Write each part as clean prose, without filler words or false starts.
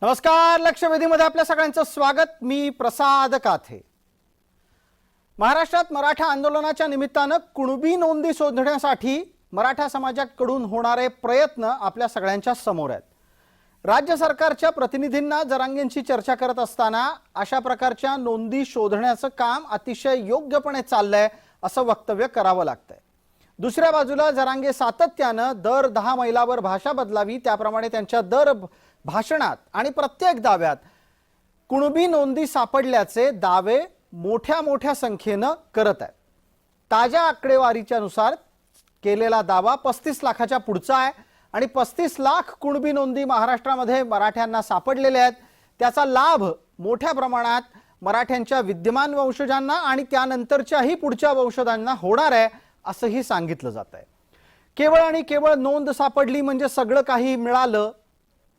नमस्कार. लक्षवेधीमध्ये आपल्या सगळ्यांचं स्वागत. मी प्रसाद काथे. महाराष्ट्रात मराठा आंदोलनाच्या निमित्तानं कुणबी नोंदी शोधण्यासाठी मराठा समाजाकडून होणारे प्रयत्न आपल्या सगळ्यांच्या समोर आहेत. राज्य सरकारच्या प्रतिनिधींना जरांगेंची चर्चा करत असताना अशा प्रकारच्या नोंदी शोधण्याचं काम अतिशय योग्यपणे चाललंय असं वक्तव्य करावं लागतंय. दुसऱ्या बाजूला जरांगे सातत्यानं दर 10 मैलावर भाषा बदलावी त्याप्रमाणे त्यांच्या दर भाषणात आणि प्रत्येक दाव्यात कुणबी नोंदी सापडल्याचे दावे मोठ्या मोठ्या संख्येनं करत आहेत. ताज्या आकडेवारीच्या नुसार केलेला दावा 35 लाखाच्या पुढचा आहे आणि 35 लाख कुणबी नोंदी महाराष्ट्रामध्ये मराठ्यांना सापडलेल्या आहेत. त्याचा लाभ मोठ्या प्रमाणात मराठ्यांच्या विद्यमान वंशजांना आणि त्यानंतरच्याही पुढच्या वंशजांना होणार आहे असंही सांगितलं जात आहे. केवळ आणि केवळ नोंद सापडली म्हणजे सगळं काही मिळालं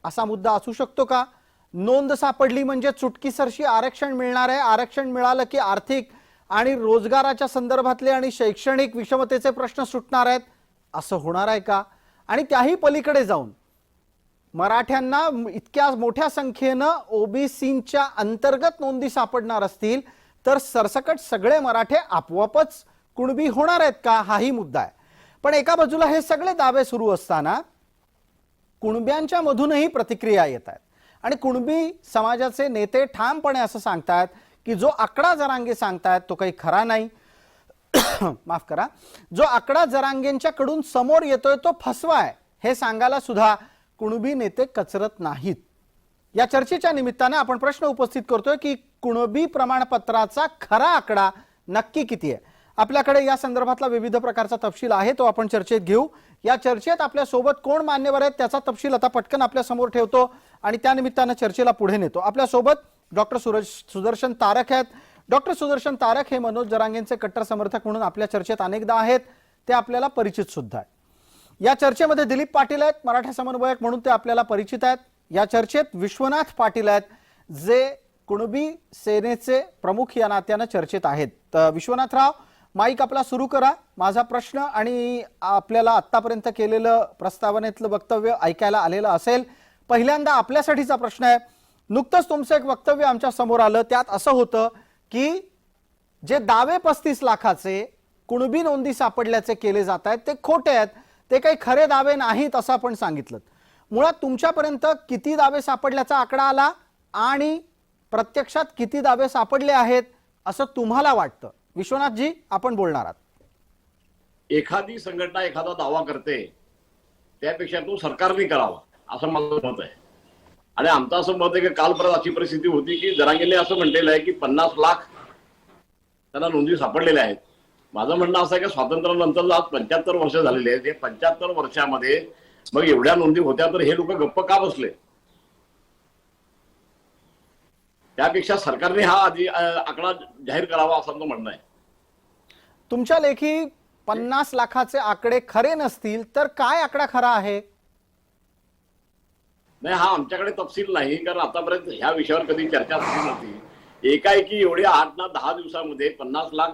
असा मुद्दा असू शकतो का? नोंद सापडली म्हणजे चुटकीसरशी आरक्षण मिळणार आहे, आरक्षण मिळालं की आर्थिक आणि रोजगाराच्या संदर्भातले आणि शैक्षणिक विषमतेचे प्रश्न सुटणार आहेत असं होणार आहे का? आणि त्याही पलीकडे जाऊन मराठ्यांना इतक्या मोठ्या संख्येनं ओबीसीच्या अंतर्गत नोंदी सापडणार असतील तर सरसकट सगळे मराठे आपोआपच कुणबी होणार आहेत का? हाही मुद्दा आहे. पण एका बाजूला हे सगळे दावे सुरू असताना कुणब्यांच्या मधूनही प्रतिक्रिया येत आहेत आणि कुणबी समाजाचे नेते ठामपणे असं सांगतात की जो आकडा जरांगे सांगतायत तो काही खरा नाही. माफ करा, जो आकडा जरांगेंच्याकडून समोर येतोय तो फसवा आहे हे सांगायला सुद्धा कुणबी नेते कचरत नाहीत. या चर्चेच्या निमित्ताने आपण प्रश्न उपस्थित करतोय की कुणबी प्रमाणपत्राचा खरा आकडा नक्की किती आहे. आपल्याकडे या संदर्भातला विविध प्रकारचा तपशील आहे, तो आपण चर्चेत घेऊ. या चर्चेत आपल्या सोबत कोण मान्यवर आहेत त्याचा तपशील आता पटकन आपल्या समोर ठेवतो आणि त्या निमित्ताने चर्चेला पुढे नेतो. आपल्या सोबत डॉक्टर सुदर्शन तारक आहेत. डॉक्टर सुदर्शन तारक हे मनोज जरांगेंचे कट्टर समर्थक म्हणून आपल्या चर्चेत अनेकदा आहेत, ते आपल्याला परिचित सुद्धा आहेत. या चर्चेमध्ये दिलीप पाटील आहेत, मराठा समन्वयक म्हणून ते आपल्याला परिचित आहेत. या चर्चेत विश्वनाथ पाटील आहेत, जे कुणबी सेनेचे प्रमुख या नात्यानं चर्चेत आहेत. तर विश्वनाथराव, माईक आपला सुरू करा. माझा प्रश्न आणि आपल्याला आतापर्यंत केलेलं प्रस्तावनेतलं वक्तव्य ऐकायला आलेलं असेल. पहिल्यांदा आपल्यासाठीचा प्रश्न आहे. नुकतंच तुमचं एक वक्तव्य आमच्या समोर आलं, त्यात असं होतं की जे दावे 35 लाखाचे कुणबी नोंदी सापडल्याचे केले जात आहेत ते खोटे आहेत, ते काही खरे दावे नाहीत असं आपण सांगितलं. मुळात तुमच्यापर्यंत किती दावे सापडल्याचा आकडा आला आणि प्रत्यक्षात किती दावे सापडले आहेत असं तुम्हाला वाटतं? विश्वनाथजी, आपण बोलणार आहात. एखादी संघटना एखादा दावा करते त्यापेक्षा तो सरकारने करावा असं माझं मत आहे. आणि आमचं असं मत आहे की काल परत अशी परिस्थिती होती की जरांगेंनी असं म्हटलेलं आहे की 50 लाख त्यांना नोंदी सापडलेल्या आहेत. माझं म्हणणं असं आहे की स्वातंत्र्यानंतर आज 75 वर्ष झालेले आहेत. हे 75 वर्षामध्ये मग एवढ्या नोंदी होत्या तर हे लोक गप्प का बसले? त्यापेक्षा सरकारने हा आधी आकडा जाहीर करावा असं म्हणणं आहे. तुमच्या लेखी 50 लाखाचे आकडे खरे नसतील तर काय आकडा खरा आहे? नाही, हा आमच्याकडे तपशील नाही, कारण आतापर्यंत ह्या विषयावर कधी चर्चा झाली नव्हती. एकाएकी एवढ्या 8 ना 10 दिवसामध्ये 50 लाख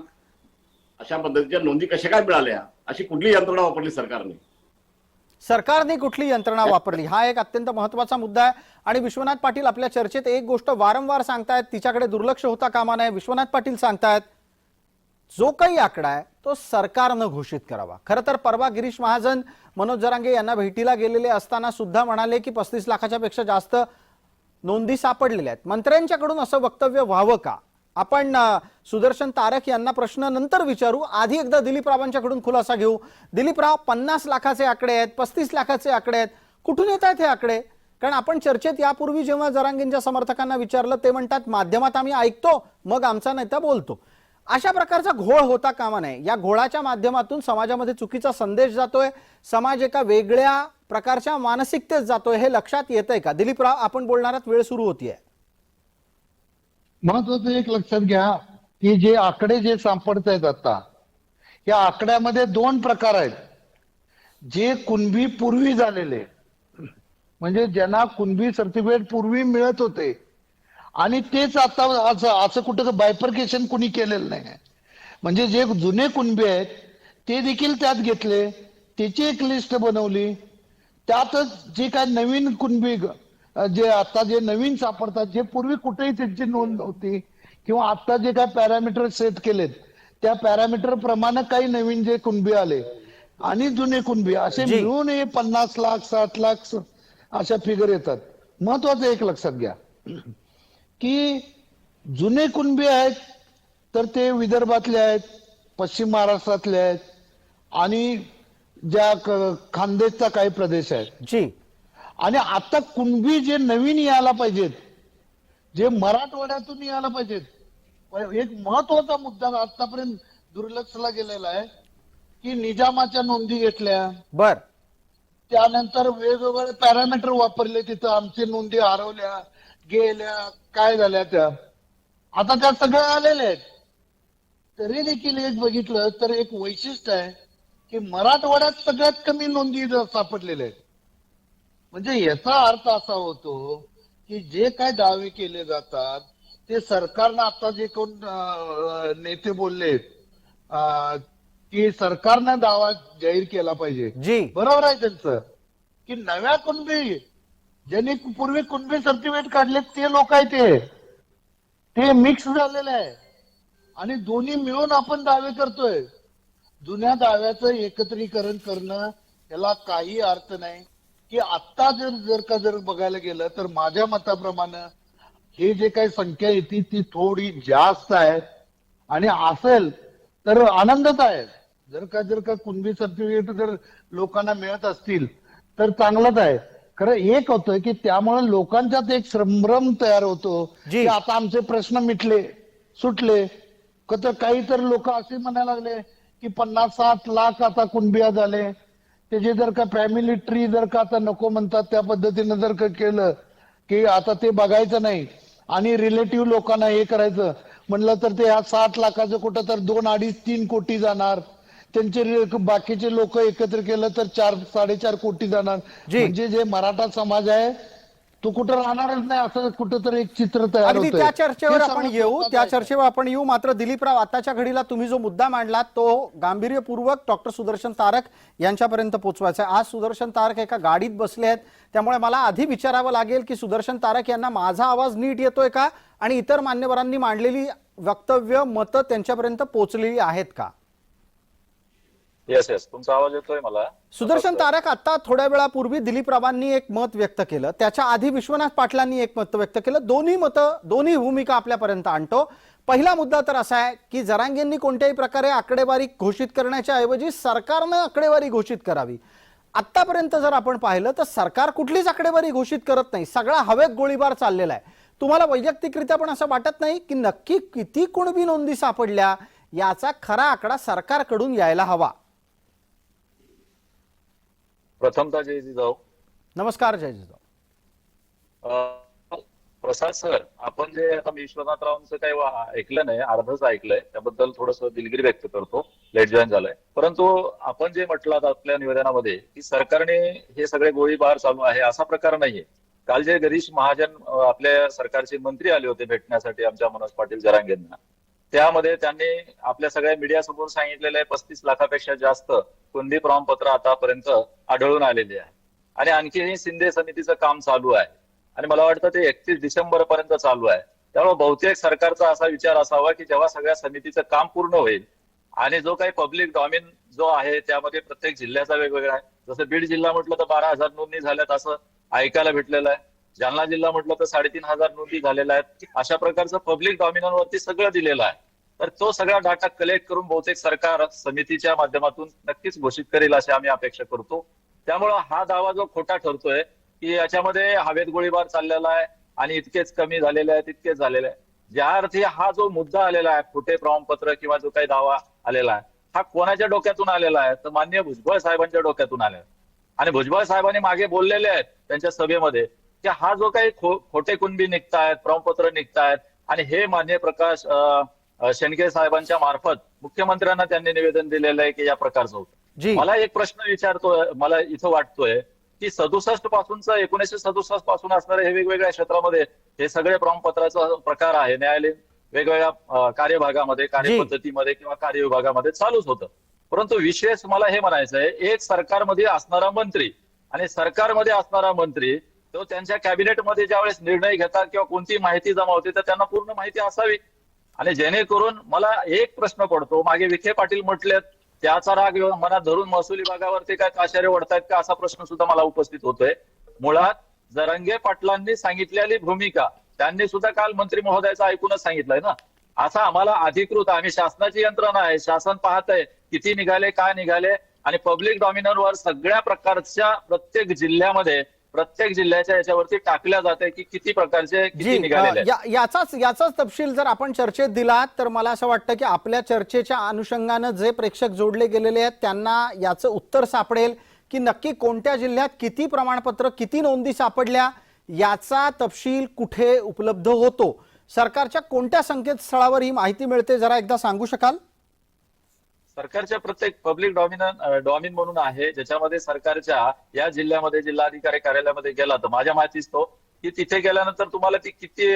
अशा पद्धतीच्या नोंदी कशा काय मिळाल्या? अशी कुठली यंत्रणा वापरली सरकारने? सरकारने कुठली यंत्रणा वापरली हा एक अत्यंत महत्त्वाचा मुद्दा आहे. आणि विश्वनाथ पाटील आपल्या चर्चेत एक गोष्ट वारंवार सांगतायत, तिच्याकडे दुर्लक्ष होता कामा नये. विश्वनाथ पाटील सांगतायत जो काही आकडा आहे तो सरकारनं घोषित करावा. खरं तर परवा गिरीश महाजन मनोज जरांगे यांना भेटीला गेलेले असताना सुद्धा म्हणाले की 35 लाखाच्या पेक्षा जास्त नोंदी सापडलेल्या आहेत. मंत्र्यांच्याकडून असं वक्तव्य व्हावं का? आपण सुदर्शन तारक यांना प्रश्न नंतर विचारू, आधी एकदा दिलीपरावांच्याकडून खुलासा घेऊ. दिलीपराव, 50 लाखाचे आकडे आहेत, 35 लाखाचे आकडे आहेत, कुठून येत आहेत हे आकडे? कारण आपण चर्चेत यापूर्वी जेव्हा जरांगेंच्या समर्थकांना विचारलं ते म्हणतात माध्यमात आम्ही ऐकतो मग आमचा नेता बोलतो. अशा प्रकारचा घोळ होता कामा नये. या घोळाच्या माध्यमातून समाजामध्ये चुकीचा संदेश जातोय, समाज एका वेगळ्या प्रकारच्या मानसिकतेत जातोय, हे लक्षात येतंय का? दिलीपराव, आपण बोलणारात, वेळ सुरू होतीये. महत्वाचं एक लक्षात घ्या की जे आकडे जे सापडत आहेत आता, या आकड्यामध्ये 2 प्रकार आहेत. जे कुणबी पूर्वी झालेले, म्हणजे ज्यांना कुणबी सर्टिफिकेट पूर्वी मिळत होते आणि तेच आता असं कुठं बायफर्केशन कुणी केलेलं नाही. म्हणजे जे जुने कुणबी आहेत ते देखील त्यात घेतले, त्याची एक लिस्ट बनवली. त्यातच जे काय नवीन कुणबी जे आता जे नवीन सापडतात, जे पूर्वी कुठेही त्यांची नोंद होती, किंवा आता जे काय पॅरामीटर सेट केलेत त्या पॅरामीटर प्रमाणे काही नवीन जे कुणबी आले आणि जुने कुणबी असे जी. मिळून हे 50 लाख 60 लाख अशा फिगर येतात. महत्वाचं एक लक्षात घ्या की जुने कुणबी आहेत तर ते विदर्भातले आहेत, पश्चिम महाराष्ट्रातले आहेत आणि ज्या खानदेशचा काही प्रदेश आहे. जी. आणि आता कुणबी जे नवीन यायला पाहिजेत, जे मराठवाड्यातून यायला पाहिजेत, एक महत्वाचा मुद्दा आतापर्यंत दुर्लक्षला गेलेला आहे की निजामाच्या नोंदी घेतल्या, बर. त्यानंतर वेगवेगळे पॅरामीटर वापरले, तिथं आमची नोंदी हरवल्या गेल्या काय झाल्या त्या, आता त्या सगळ्या आलेल्या आहेत. तरी देखील एक बघितलं तर एक वैशिष्ट्य आहे की मराठवाड्यात सगळ्यात कमी नोंदी सापडलेल्या आहेत. म्हणजे याचा अर्थ असा होतो की जे काय दावे केले जातात ते सरकारनं, आता जे कोण नेते बोलले की सरकारनं दावा जाहीर केला पाहिजे, जी. बरोबर आहे त्यांचं, की नव्या कुणबी ज्यांनी पूर्वी कुणबी सर्टिफिकेट काढले ते लोक आहे ते मिक्स झालेलं आहे आणि दोन्ही मिळून आपण दावे करतोय. जुन्या दाव्याचं एकत्रीकरण करणं याला काही अर्थ नाही. की आता जर बघायला गेलं तर माझ्या मताप्रमाणे हे जे काही संख्या येते ती थोडी जास्त आहे आणि असेल तर आनंदच आहे. जर का कुणबी सर्टिफिकेट जर लोकांना मिळत असतील तर चांगलंच आहे. खरं एक होतं की त्यामुळे लोकांच्यात एक संभ्रम तयार होतो की आता आमचे प्रश्न मिटले सुटले. काही तर लोक असे म्हणायला लागले की 50-60 लाख आता कुणबिया झाले, त्याचे जर का फॅमिली ट्री जर का आता नको म्हणतात त्या पद्धतीने जर का केलं की आता ते बघायचं नाही आणि रिलेटिव्ह लोकांना हे करायचं म्हणलं तर ते 60 लाखाचं कुठं तर 2, 2.5, 3 कोटी जाणार. त्यांचे बाकीचे लोक एकत्र केलं तर 4-4.5 कोटी जाणार. म्हणजे जे मराठा समाज आहे तो कुठं राहणारच नाही असं कुठंतरी एक चित्र तयार अगदी होतं. त्या चर्चेवर आपण येऊ. मात्र दिलीपराव, आताच्या घडीला तुम्ही जो मुद्दा मांडलात तो गांभीर्यपूर्वक डॉक्टर सुदर्शन तारक यांच्यापर्यंत पोहोचवायचा आहे. आज सुदर्शन तारक एका गाडीत बसले आहेत, त्यामुळे मला आधी विचारावं लागेल की सुदर्शन तारक यांना माझा आवाज नीट येतोय का आणि इतर मान्यवरांनी मांडलेली वक्तव्य मतं त्यांच्यापर्यंत पोहोचलेली आहेत का? येस येस, तुमचा आवाज येतोय मला. सुदर्शन तारक, आता थोड्या वेळापूर्वी दिलीपरावांनी एक मत व्यक्त केलं, त्याच्या आधी विश्वनाथ पाटलांनी एक मत व्यक्त केलं. दोन्ही भूमिका आपल्यापर्यंत आणतो. पहिला मुद्दा तर असा आहे की जरांगेंनी कोणत्याही प्रकारे आकडेवारी घोषित करण्याच्या ऐवजी सरकारनं आकडेवारी घोषित करावी. आतापर्यंत जर आपण पाहिलं तर सरकार कुठलीच आकडेवारी घोषित करत नाही, सगळा हवेत गोळीबार चाललेला आहे. तुम्हाला वैयक्तिकरित्या पण असं वाटत नाही की नक्की किती कुणबी नोंदी सापडल्या याचा खरा आकडा सरकारकडून यायला हवा? प्रथमतः जयजीजाऊ नमस्कार. जयजीजाऊ. प्रसाद सर, आपण जे आता मी विश्वनाथरावांचं काही ऐकलं नाही, अर्धच ऐकलंय, त्याबद्दल थोडंसं दिलगिरी व्यक्त करतो. लेट जॉईन झालंय. परंतु आपण जे म्हटलं आपल्या निवेदनामध्ये की सरकारने हे सगळे गोळीबार चालू आहे असा प्रकार नाहीये. काल जे गिरीश महाजन आपल्या सरकारचे मंत्री आले होते भेटण्यासाठी आमच्या मनोज पाटील जरांगेंना, त्यामध्ये त्यांनी आपल्या सगळ्या मीडिया समोर सांगितलेलं आहे 35 लाखापेक्षा जास्त कुणबी प्रमाणपत्र आतापर्यंत आढळून आलेले आहे आणि आणखीही शिंदे समितीचं काम चालू आहे आणि मला वाटतं ते 31 डिसेंबर पर्यंत चालू आहे. त्यामुळे बहुतेक सरकारचा असा विचार असावा की जेव्हा सगळ्या समितीचं काम पूर्ण होईल आणि जो काही पब्लिक डॉमिन जो आहे त्यामध्ये प्रत्येक जिल्ह्याचा वेगवेगळा आहे. जसं बीड जिल्हा म्हटलं तर 12,000 नोंदी झाल्यात असं ऐकायला भेटलेलं आहे. जालना जिल्हा म्हटलं तर 3,500 नोंदी झालेल्या आहेत. अशा प्रकारचं पब्लिक डॉमिनरवरती सगळं दिलेलं आहे. तर तो सगळा डाटा कलेक्ट करून बहुतेक सरकार समितीच्या माध्यमातून नक्कीच घोषित करेल अशी आम्ही अपेक्षा करतो. त्यामुळं हा दावा जो खोटा ठरतोय की याच्यामध्ये हवेत गोळीबार चाललेला आहे आणि इतकेच कमी झालेले आहे तितकेच झालेले आहे, ज्या अर्थी हा जो मुद्दा आलेला आहे खोटे प्रमाणपत्र किंवा जो काही दावा आलेला आहे हा कोणाच्या डोक्यातून आलेला आहे तर माननीय भुजबळ साहेबांच्या डोक्यातून आलेला आहे. आणि भुजबळ साहेबांनी मागे बोललेले आहेत त्यांच्या सभेमध्ये की हा जो काही खोटे कुणबी निघतायत, प्रमाणपत्र निघतायत आणि हे माननीय प्रकाश शेंडगे साहेबांच्या मार्फत मुख्यमंत्र्यांना त्यांनी निवेदन दिलेलं आहे की या प्रकारचं होतं. मला एक प्रश्न विचारतोय, मला इथं वाटतोय की 67 पासूनच 1967 पासून असणारे हे वेगवेगळ्या क्षेत्रामध्ये हे सगळे प्रमाणपत्राचा प्रकार आहे न्यायालयीन वेगवेगळ्या कार्यभागामध्ये, कार्यपद्धतीमध्ये किंवा कार्यविभागामध्ये चालूच होतं. परंतु विशेष मला हे म्हणायचं आहे, एक सरकारमध्ये असणारा मंत्री आणि सरकारमध्ये असणारा मंत्री तो त्यांच्या कॅबिनेटमध्ये ज्यावेळेस निर्णय घेतात किंवा कोणती माहिती जमा होते तर त्यांना पूर्ण माहिती असावी. आणि जेणेकरून मला एक प्रश्न पडतो, मागे विखे पाटील म्हटलेत त्याचा राग मनात धरून महसूल विभागावरती काय ताशेरे ओढतायत का, असा प्रश्न सुद्धा मला उपस्थित होतोय. मुळात जरांगे पाटलांनी सांगितलेली भूमिका त्यांनी सुद्धा काल मंत्री महोदयाचं ऐकूनच सांगितलंय ना. असा आम्हाला अधिकृत, आम्ही शासनाची यंत्रणा आहे, शासन पाहतंय किती निघाले काय निघाले, आणि पब्लिक डॉमिनरवर सगळ्या प्रकारच्या प्रत्येक जिल्ह्यामध्ये प्रत्येक जिल्ह्याच्या याच्यावरती टाकल्या जाते की किती प्रकारचे किती निघालेले आहेत. याचाच तपशील जर आपण चर्चेत दिला तर मला असं वाटतं की आपल्या चर्चेच्या अनुषंगानं जे प्रेक्षक जोडले गेलेले आहेत त्यांना याचं उत्तर सापडेल की नक्की कोणत्या जिल्ह्यात किती प्रमाणपत्र किती नोंदी सापडल्या, याचा तपशील कुठे उपलब्ध होतो, सरकारच्या कोणत्या संकेतस्थळावर ही माहिती मिळते, जरा एकदा सांगू शकाल? सरकारच्या प्रत्येक पब्लिक डॉमिन म्हणून आहे, ज्याच्यामध्ये सरकारच्या या जिल्ह्यामध्ये जिल्हाधिकारी कार्यालयामध्ये गेला तर माझ्या माहितीच तो की तिथे गेल्यानंतर तुम्हाला ती किती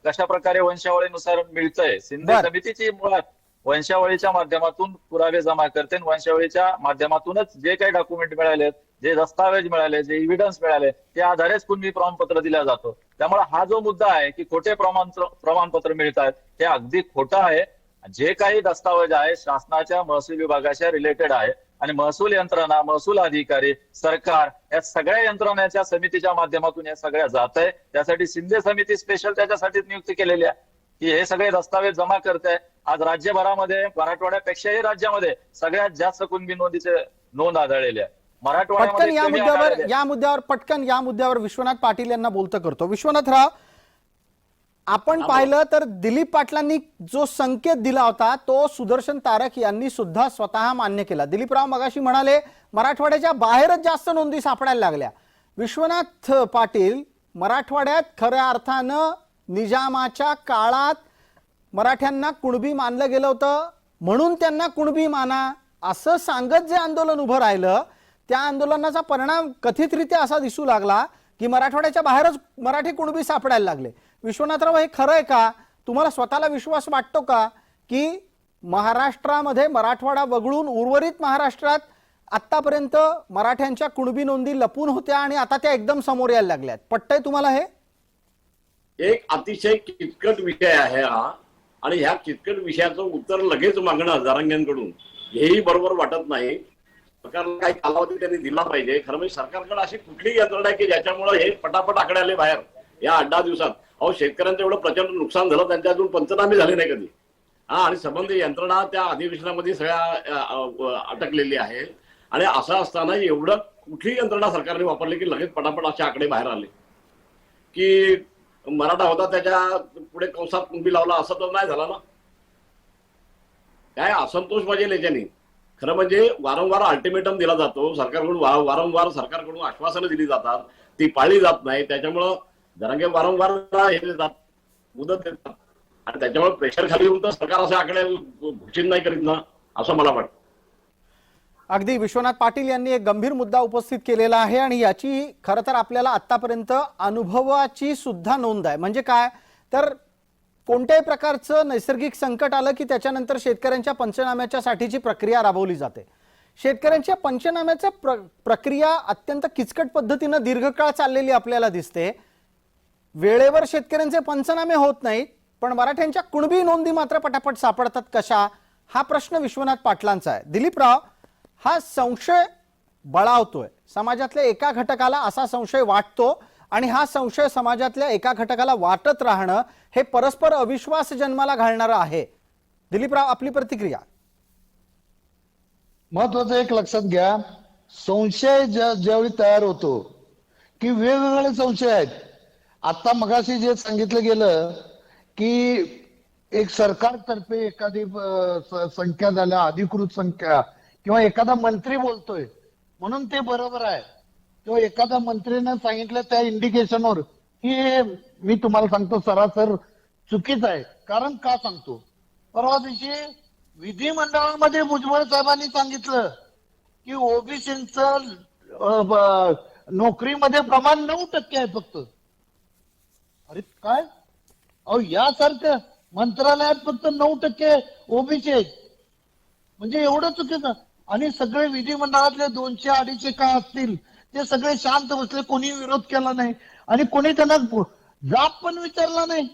कशा प्रकारे वंशावळीनुसार मिळतंय. शिंदे समितीची मुळात वंशावळीच्या माध्यमातून पुरावे जमा करते, वंशावळीच्या माध्यमातूनच जे काही डॉक्युमेंट मिळाले, जे दस्तावेज मिळाले, जे इव्हिडन्स मिळाले त्या आधारेच कुणबी प्रमाणपत्र दिलं जातं. त्यामुळे हा जो मुद्दा आहे की खोटे प्रमाणपत्र मिळतात हे अगदी खोटं आहे. जे काही दस्तावेज आहे शासनाच्या महसूल विभागाच्या रिलेटेड आहे आणि महसूल यंत्रणा, महसूल अधिकारी, सरकार या सगळ्या यंत्रणाच्या समितीच्या माध्यमातून या सगळ्या जात आहे. त्यासाठी शिंदे समिती स्पेशल त्याच्यासाठीच नियुक्ती केलेली आहे की हे सगळे दस्तावेज जमा करते. आज राज्यभरामध्ये मराठवाड्यापेक्षाही राज्यामध्ये सगळ्यात जास्त कुणबी नोंदीचे नोंद आढळलेली आहे. पटकन या मुद्द्यावर विश्वनाथ पाटील यांना बोलतं करतो. विश्वनाथराव, आपण पाहिलं तर दिलीप पाटलांनी जो संकेत दिला होता तो सुदर्शन तारक यांनी सुद्धा स्वतः मान्य केला. दिलीपराव मगाशी म्हणाले मराठवाड्याच्या बाहेरच जास्त नोंदी सापडायला लागल्या. विश्वनाथ पाटील, मराठवाड्यात खऱ्या अर्थानं निजामाच्या काळात मराठ्यांना कुणबी मानलं गेलं होतं म्हणून त्यांना कुणबी माना असं सांगत जे आंदोलन उभं राहिलं त्या आंदोलनाचा परिणाम कथितरित्या असा दिसू लागला की मराठवाड्याच्या बाहेरच मराठी कुणबी सापडायला लागले. विश्वनाथराव, हे खरं आहे का? तुम्हाला स्वतःला विश्वास वाटतो का की महाराष्ट्रामध्ये मराठवाडा वगळून उर्वरित महाराष्ट्रात आतापर्यंत मराठ्यांच्या कुणबी नोंदी लपून होत्या आणि आता त्या एकदम समोर यायला लागल्यात? पटतंय तुम्हाला हे? एक अतिशय किचकट विषय आहे हा, आणि ह्या किचकट विषयाचं उत्तर लगेच मागणं जरांगेंकडून हेही बरोबर वाटत नाही. सरकारला काही कालावधी त्यांनी दिला पाहिजे. खरं म्हणजे सरकारकडे अशी कुठली यंत्रणा आहे की ज्याच्यामुळे हे पटापट आकडे आले बाहेर या 8-10 दिवसात? अहो, शेतकऱ्यांचं एवढं प्रचंड नुकसान झालं, त्यांच्या अजून पंचनामे झाले नाही कधी. आणि संबंधित यंत्रणा त्या अधिवेशनामध्ये सगळ्या अटकलेली आहे. आणि असं असताना एवढं कुठली यंत्रणा सरकारने वापरली की लगेच पटापट असे आकडे बाहेर आले की मराठा होता त्याच्या पुढे कंसात कुंभी लावला, असं तर नाही झाला ना. काय असंतोष पाहिजे याच्यानी. खरं म्हणजे वारंवार अल्टिमेटम दिला जातो सरकारकडून, वारंवार सरकारकडून आश्वासनं दिली जातात, ती पाळली जात नाही. त्याच्यामुळं जरांगे वारंवार हे देतात, मुदत देतात, आणि त्याच्यामुळे प्रेशर खाली येऊन तर सरकार असे आकडे घोषित नाही करीत ना, असं मला वाटतं. अगदी विश्वनाथ पाटील यांनी एक गंभीर मुद्दा उपस्थित केलेला आहे आणि याची खरं तर आपल्याला आतापर्यंत अनुभवाची सुद्धा नोंद आहे. म्हणजे काय तर कोणत्याही प्रकारचं नैसर्गिक संकट आलं की त्याच्यानंतर शेतकऱ्यांच्या पंचनाम्याच्या साठीची प्रक्रिया राबवली जाते. शेतकऱ्यांच्या पंचनाम्याच्या प्रक्रिया अत्यंत किचकट पद्धतीनं दीर्घकाळ चाललेली आपल्याला दिसते. वेळेवर शेतकऱ्यांचे पंचनामे होत नाहीत, पण मराठ्यांच्या कुणबी नोंदी मात्र पटापट सापडतात कशा, हा प्रश्न विश्वनाथ पाटलांचा आहे. दिलीपराव, हा संशय बळावतोय. समाजातल्या एका घटकाला असा संशय वाटतो आणि हा संशय समाजातल्या एका घटकाला वाटत राहणं हे परस्पर अविश्वास जन्माला घालणारं आहे. दिलीपराव, आपली प्रतिक्रिया? महत्वाचं एक लक्षात घ्या, संशय ज्यावेळी तयार होतो की वेगवेगळे संशय आहेत. आता मगाशी जे सांगितलं गेलं की एक सरकारतर्फे एखादी संख्या झाल्या, अधिकृत संख्या, किंवा एखादा मंत्री बोलतोय म्हणून ते बरोबर आहे, किंवा एखाद्या मंत्रीने सांगितलं त्या इंडिकेशनवर की मी तुम्हाला सांगतो सरासर चुकीच आहे. कारण का सांगतो, परवा दिवशी विधिमंडळामध्ये भुजबळ साहेबांनी सांगितलं की ओबीसींचं नोकरीमध्ये प्रमाण 9% आहे फक्त. अरे काय, अहो यासारखं मंत्रालयात फक्त 9% ओबीसी आहेत म्हणजे एवढं चुकीचं. आणि सगळे विधिमंडळातले 200-250 का असतील ते सगळे शांत बसले, कोणी विरोध केला नाही आणि कोणी त्यांना जाब पण विचारला नाही.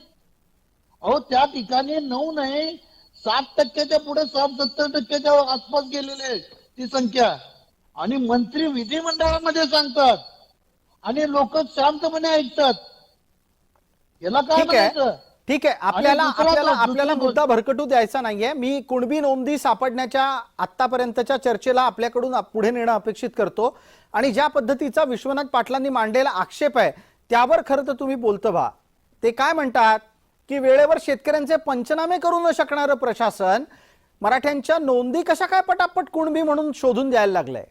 अहो त्या ठिकाणी 9 नाही 60% पुढे 60-70% आसपास गेलेले आहे ती संख्या. आणि मंत्री विधिमंडळामध्ये सांगतात आणि लोक शांतपणे ऐकतात. याला काय ठीक आहे, म्हणायचं? ठीक आहे. आपल्याला आणि दुसरा आपल्याला तो- आपल्याला दुसरी मुद्दा भरकटू द्यायचा नाहीये. मी कुणबी नोंदी सापडण्याच्या आतापर्यंतच्या चर्चेला आपल्याकडून पुढे नेणं अपेक्षित करतो आणि ज्या पद्धतीचा विश्वनाथ पाटलांनी मांडलेला आक्षेप आहे त्यावर खरं तर तुम्ही बोलतं व्हा. ते काय म्हणतात की वेळेवर शेतकऱ्यांचे पंचनामे करू न शकणारं प्रशासन मराठ्यांच्या नोंदी कशा काय पटापट कुणबी म्हणून शोधून द्यायला लागलंय.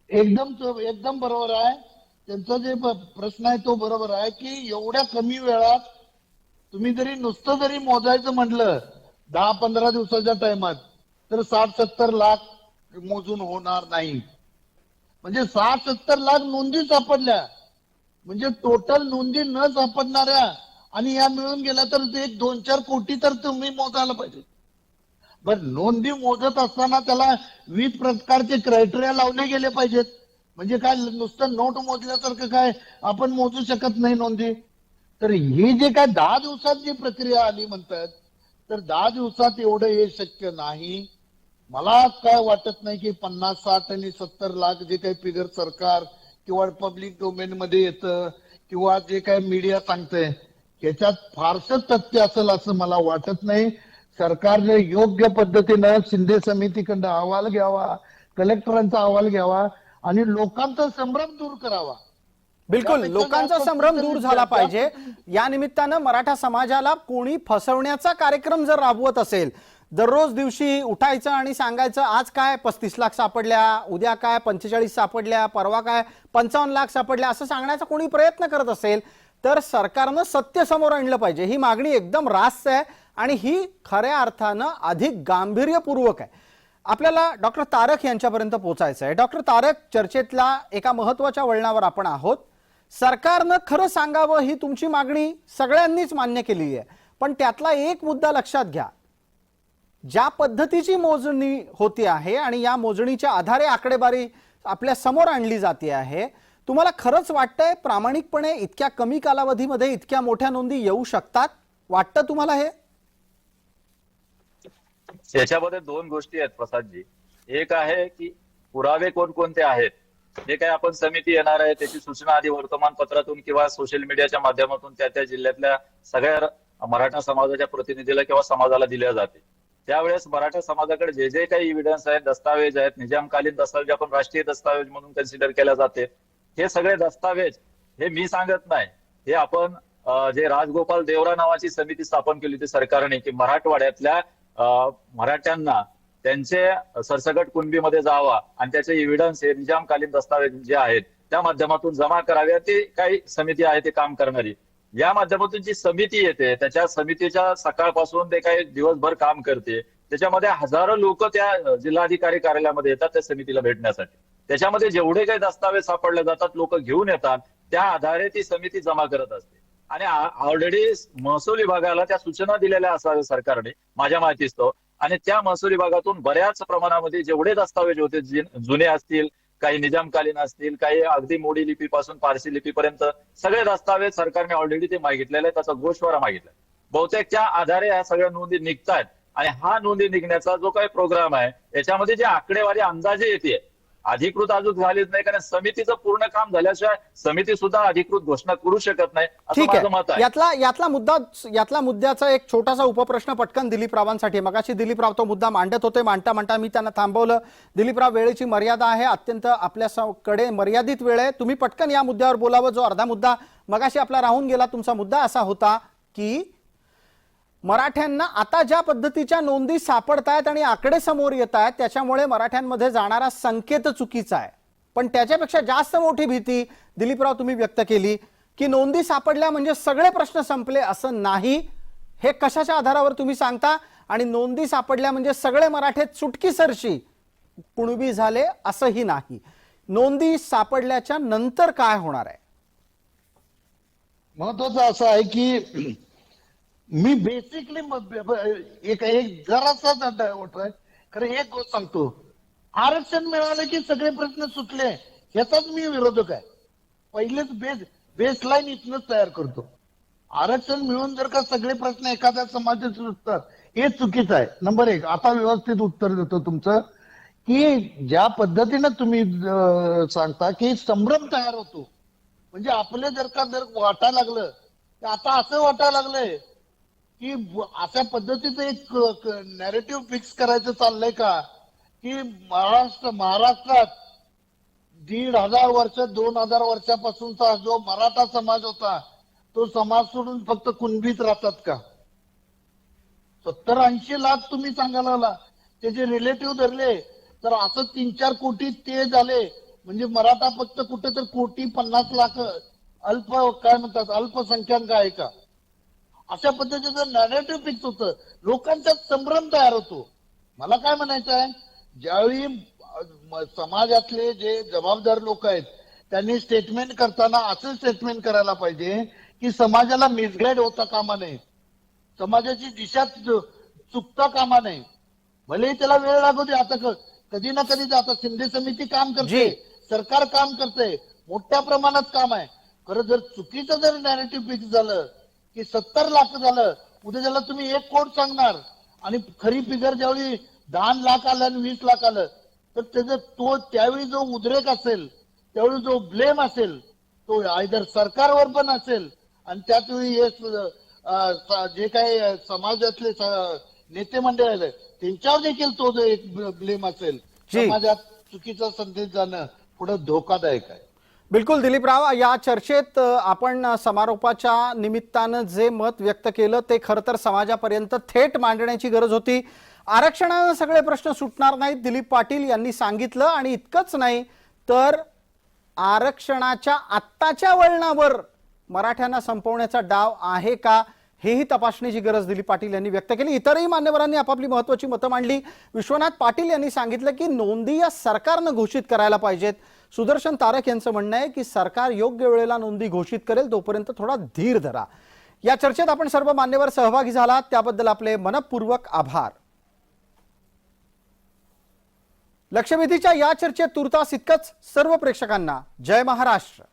एकदम बरोबर आहे. त्यांचा जे प्रश्न आहे तो बरोबर आहे की एवढ्या कमी वेळात तुम्ही जरी नुसतं जरी मोजायचं म्हटलं 10-15 दिवसाच्या टाइमात तर 60-70 लाख मोजून होणार नाही. म्हणजे 60-70 लाख नोंदी सापडल्या म्हणजे टोटल नोंदी न सापडणाऱ्या आणि या मिळून गेल्या तर ते 2-4 कोटी तर तुम्ही मोजायला पाहिजे. पण नोंदी मोजत असताना त्याला विविध प्रकारचे क्रायटेरिया लावले गेले पाहिजेत. म्हणजे काय नुसतं नोट मोजल्यासारखं काय आपण मोजू शकत नाही नोंदी. तर ही जे काय 10 दिवसात जी प्रक्रिया आली म्हणतात तर 10 दिवसात एवढं हे शक्य नाही. मला काय वाटत नाही की 50-60 आणि 70 लाख जे काही फिगर सरकार किंवा पब्लिक डोमेन मध्ये येतं किंवा जे काही मीडिया सांगतंय त्याच्यात फारसं तथ्य असेल असं मला वाटत नाही. सरकारने योग्य पद्धतीनं शिंदे समितीकडनं अहवाल घ्यावा, कलेक्टरांचा अहवाल घ्यावा आणि लोकांचा संभ्रम दूर करावा. बिलकुल, लोकांचा संभ्रम दूर झाला पाहिजे. या निमित्तानं मराठा समाजाला कोणी फसवण्याचा कार्यक्रम जर राबवत असेल, दररोज दिवशी उठायचं आणि सांगायचं आज काय 35 लाख सापडल्या, उद्या काय 45 सापडल्या, परवा काय 55 लाख सापडल्या, असं सांगण्याचा कोणी प्रयत्न करत असेल तर सरकारनं सत्य समोर आणलं पाहिजे. ही मागणी एकदम रास्त आहे आणि ही खऱ्या अर्थानं अधिक गांभीर्यपूर्वक आहे. आपल्याला डॉक्टर तारक यांच्यापर्यंत पोहोचायचं आहे. डॉक्टर तारक, चर्चेतला एका महत्वाच्या वळणावर आपण आहोत. सरकारनं खरं सांगावं ही तुमची मागणी सगळ्यांनीच मान्य केलेली आहे, पण त्यातला एक मुद्दा लक्षात घ्या. ज्या पद्धतीची मोजणी होती आहे आणि या मोजणीच्या आधारे आकडेवारी आपल्या समोर आणली जाते आहे, तुम्हाला खरंच वाटतंय प्रामाणिकपणे इतक्या कमी कालावधीमध्ये इतक्या मोठ्या नोंदी येऊ शकतात? वाटतं तुम्हाला हे? याच्यामध्ये 2 गोष्टी आहेत प्रसादजी. एक आहे की पुरावे कोणकोणते आहेत, जे काही आपण समिती येणार आहे त्याची सूचना आधी वर्तमानपत्रातून किंवा सोशल मीडियाच्या माध्यमातून त्या जिल्ह्यातल्या सगळ्या मराठा समाजाच्या प्रतिनिधीला किंवा समाजाला दिल्या जाते. त्यावेळेस मराठा समाजाकडे जे जे काही एव्हिडन्स आहेत, दस्तावेज आहेत, निजामकालीन दस्तावेज आपण राष्ट्रीय दस्तावेज म्हणून कन्सिडर केल्या जाते. हे सगळे दस्तावेज हे मी सांगत नाही, हे आपण जे राजगोपाल देवरा नावाची समिती स्थापन केली होती सरकारने की मराठवाड्यातल्या मराठ्यांना त्यांचे सरसकट कुणबीमध्ये जावा आणि त्याचे एव्हिडन्स हे निजामकालीन दस्तावेज जे आहेत त्या माध्यमातून जमा कराव्या. ते काही समिती आहे ते काम करणारी. या माध्यमातून जी समिती येते त्याच्या समितीच्या सकाळपासून ते काही दिवसभर काम करते. त्याच्यामध्ये हजारो लोक त्या जिल्हाधिकारी कार्यालयामध्ये येतात त्या समितीला भेटण्यासाठी. त्याच्यामध्ये जेवढे काही दस्तावेज सापडले जातात लोक घेऊन येतात, त्या आधारे ती समिती जमा करत असते. आणि ऑलरेडी महसूल विभागाला त्या सूचना दिलेल्या असाव्या सरकारने माझ्या माहितीस्तव. आणि त्या महसूल विभागातून बऱ्याच प्रमाणामध्ये जेवढे दस्तावेज होते जुने असतील, काही निजामकालीन असतील, काही अगदी मोडी लिपीपासून पारसी लिपीपर्यंत सगळे दस्तावेज सरकारने ऑलरेडी ते मागितलेले आहेत, त्याचा गोषवारा मागितलाय. बहुतेक त्या आधारे या सगळ्या नोंदी निघतायत. आणि हा नोंदी निघण्याचा जो काही प्रोग्राम आहे याच्यामध्ये जे आकडेवारी अंदाजे येते अधिकृत अजून झालीच नाही, कारण समितीचं पूर्ण काम झाल्याशिवाय समिती सुद्धा अधिकृत घोषणा करू शकत नाही असं माझं मत आहे. यातला मुद्द्याचा एक छोटासा उपप्रश्न पटकन दिलीपरावांसाठी. मगाशी दिलीपराव तो मुद्दा मांडत होते, मांडता मी त्यांना थांबवलं. दिलीपराव, वेळेची मर्यादा आहे, अत्यंत आपल्याकडे मर्यादित वेळ आहे, तुम्ही पटकन या मुद्द्यावर बोलावं. जो अर्धा मुद्दा मगाशी आपला राहून गेला, तुमचा मुद्दा असा होता की मराठ्यांना आता ज्या पद्धतीच्या नोंदी सापडतायत आणि आकडे समोर येत आहेत त्याच्यामुळे मराठ्यांमध्ये जाणारा संकेत चुकीचा आहे. पण त्याच्यापेक्षा जास्त मोठी भीती दिलीपराव तुम्ही व्यक्त केली की नोंदी सापडल्या म्हणजे सगळे प्रश्न संपले असं नाही. हे कशाच्या आधारावर तुम्ही सांगता? आणि नोंदी सापडल्या म्हणजे सगळे मराठे चुटकीसरशी कुणबी झाले असंही नाही. नोंदी सापडल्याच्या नंतर काय होणार आहे? महत्वाचं असं आहे की मी बेसिकली एक जरासा होतोय खरं एक गोष्ट सांगतो. आरक्षण मिळालं की सगळे प्रश्न सुटले ह्याचाच मी विरोधक आहे. पहिलेच बेसलाईन इथनच तयार करतो. आरक्षण मिळून जर का सगळे प्रश्न एखाद्या समाजाचे सुटतात हे चुकीचं आहे. नंबर एक. आता व्यवस्थित उत्तर देतो तुमचं, की ज्या पद्धतीनं तुम्ही सांगता की संभ्रम तयार होतो, म्हणजे आपले जर वाटायला लागलं, तर आता असं वाटायला लागलंय की अशा पद्धतीचं एक नॅरेटिव्ह फिक्स करायचं चाललंय का, की महाराष्ट्रात 1500 वर्ष 2000 वर्षापासूनचा जो मराठा समाज होता तो समाज सोडून फक्त कुणबीच राहतात का? 70-80 लाख तुम्ही सांगायला लागला, त्याचे रिलेटिव्ह धरले तर असं 3-4 कोटी ते झाले. म्हणजे मराठा फक्त कुठे तर 1,50,00,000 अल्प काय म्हणतात अल्पसंख्याक आहे का? अशा पद्धतीचं नॅरेटिव्ह फिक्स होतं, लोकांचा संभ्रम तयार होतो. मला काय म्हणायचं आहे, ज्यावेळी समाजातले जे जबाबदार लोक आहेत त्यांनी स्टेटमेंट करताना असं स्टेटमेंट करायला पाहिजे की समाजाला मिसगाईड होता कामा नये, समाजाची दिशा चुकता कामा नये. भले त्याला वेळ लागू दे, आता कधी ना कधी आता शिंदे समिती काम करते, सरकार काम करते, मोठ्या प्रमाणात काम आहे. खरं जर चुकीचं जर नॅरेटिव्ह फिक्स झालं की 70 लाख झालं, उद्या त्याला तुम्ही 1 कोटी सांगणार आणि खरी फिगर ज्यावेळी 10 लाख आलं आणि 20 लाख आलं तर त्याचा तो त्यावेळी जो उद्रेक असेल, त्यावेळी जो ब्लेम असेल तो आयदर सरकारवर पण असेल आणि त्याच वेळी जे काही समाजातले नेते मंडळ आहेत त्यांच्यावर देखील तो जो एक ब्लेम असेल. समाजात चुकीचा संदेश जाणं पुढे धोकादायक आहे. बिलकुल दिलीपराव, या चर्चेत आपण समारोपाच्या निमित्तानं जे मत व्यक्त केलं ते खरं तर समाजापर्यंत थेट मांडण्याची गरज होती. आरक्षणानं सगळे प्रश्न सुटणार नाहीत दिलीप पाटील यांनी सांगितलं, आणि इतकंच नाही तर आरक्षणाच्या आत्ताच्या वळणावर मराठ्यांना संपवण्याचा डाव आहे का हेही तपासण्याची गरज दिलीप पाटील यांनी व्यक्त केली. इतरही मान्यवरांनी आपापली महत्त्वाची मतं मांडली. विश्वनाथ पाटील यांनी सांगितलं की नोंदी या सरकारनं घोषित करायला पाहिजेत. सुदर्शन तारक यांचं म्हणणं आहे की सरकार योग्य वेळेला नोंदी घोषित करेल, तोपर्यंत थोडा धीर धरा. या चर्चेत आपण सर्व मान्यवर सहभागी झालात त्याबद्दल आपले मनपूर्वक आभार. लक्षवेधीच्या या चर्चेत तुर्तास इतकंच. सर्व प्रेक्षकांना जय महाराष्ट्र.